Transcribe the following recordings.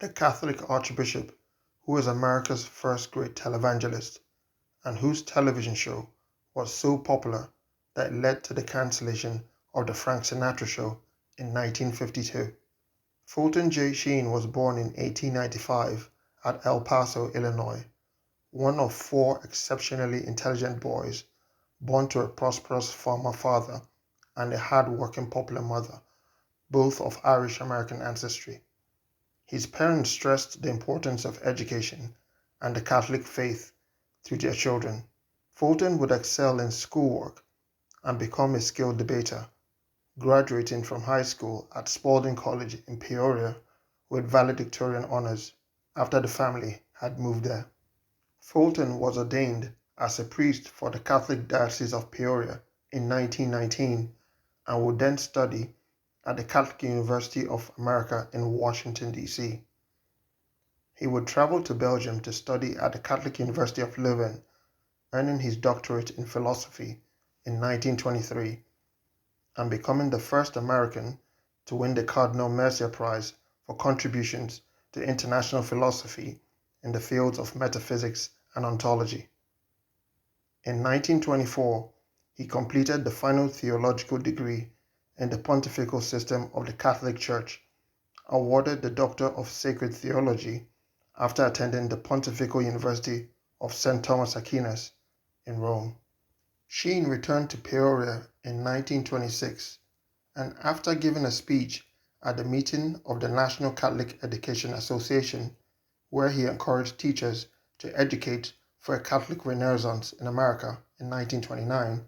the Catholic Archbishop who was America's first great televangelist and whose television show was so popular that it led to the cancellation of the Frank Sinatra show in 1952. Fulton J. Sheen was born in 1895 at El Paso, Illinois, one of four exceptionally intelligent boys born to a prosperous farmer father and a hard-working popular mother, both of Irish-American ancestry. His parents stressed the importance of education and the Catholic faith to their children. Fulton would excel in schoolwork and become a skilled debater, graduating from high school at Spalding College in Peoria with valedictorian honors after the family had moved there. Fulton was ordained as a priest for the Catholic Diocese of Peoria in 1919 and would then study at the Catholic University of America in Washington, D.C. He would travel to Belgium to study at the Catholic University of Leuven, earning his doctorate in philosophy in 1923 and becoming the first American to win the Cardinal Mercier Prize for contributions to international philosophy in the fields of metaphysics and ontology. In 1924, he completed the final theological degree in the pontifical system of the Catholic Church, awarded the Doctor of Sacred Theology after attending the Pontifical University of St. Thomas Aquinas in Rome. Sheen returned to Peoria in 1926 and after giving a speech at the meeting of the National Catholic Education Association, where he encouraged teachers to educate for a Catholic Renaissance in America in 1929,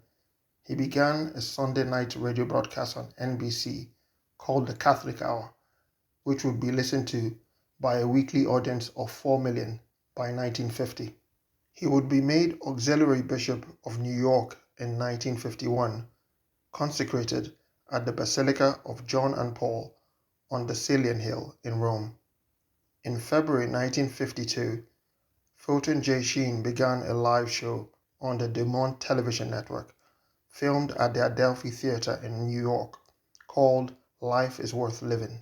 he began a Sunday night radio broadcast on NBC called The Catholic Hour, which would be listened to by a weekly audience of 4 million by 1950. He would be made Auxiliary Bishop of New York in 1951, consecrated at the Basilica of John and Paul on the Cælian Hill in Rome. In February 1952, Fulton J. Sheen began a live show on the Dumont television network, filmed at the Adelphi Theater in New York, called Life is Worth Living.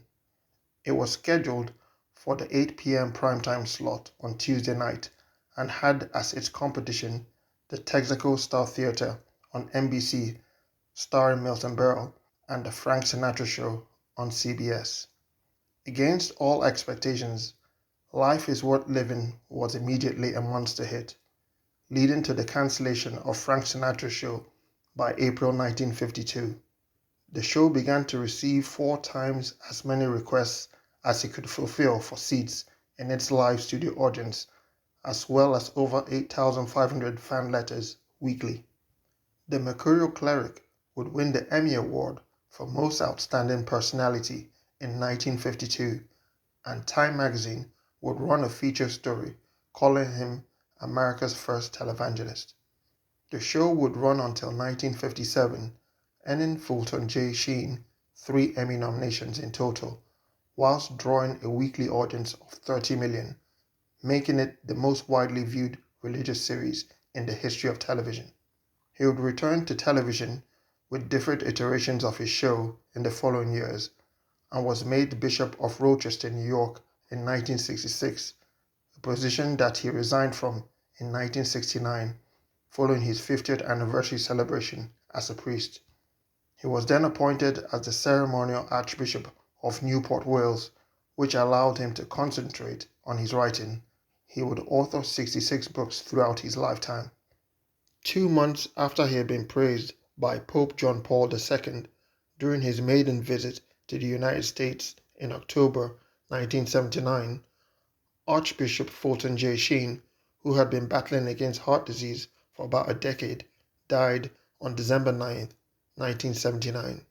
It was scheduled for the 8 p.m. primetime slot on Tuesday night and had as its competition the Texaco Star Theater on NBC starring Milton Berle and the Frank Sinatra Show on CBS. Against all expectations, Life is Worth Living was immediately a monster hit, leading to the cancellation of Frank Sinatra's show by April 1952. The show began to receive 4 times as many requests as it could fulfill for seats in its live studio audience, as well as over 8,500 fan letters weekly. The Mercurial Cleric would win the Emmy Award for Most Outstanding Personality in 1952, and Time magazine would run a feature story calling him America's first televangelist. The show would run until 1957, earning Fulton J. Sheen 3 Emmy nominations in total, whilst drawing a weekly audience of 30 million, making it the most widely viewed religious series in the history of television. He would return to television with different iterations of his show in the following years, and was made Bishop of Rochester, New York in 1966, a position that he resigned from in 1969 following his 50th anniversary celebration as a priest. He was then appointed as the ceremonial Archbishop of Newport, Wales, which allowed him to concentrate on his writing. He would author 66 books throughout his lifetime. 2 months after he had been praised by Pope John Paul II during his maiden visit to the United States in October 1979, Archbishop Fulton J. Sheen, who had been battling against heart disease for about a decade, died on December 9, 1979.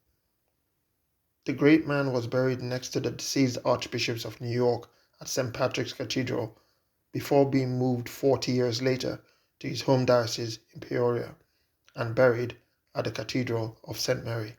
The great man was buried next to the deceased Archbishops of New York at St. Patrick's Cathedral before being moved 40 years later to his home diocese in Peoria and buried at the Cathedral of St. Mary.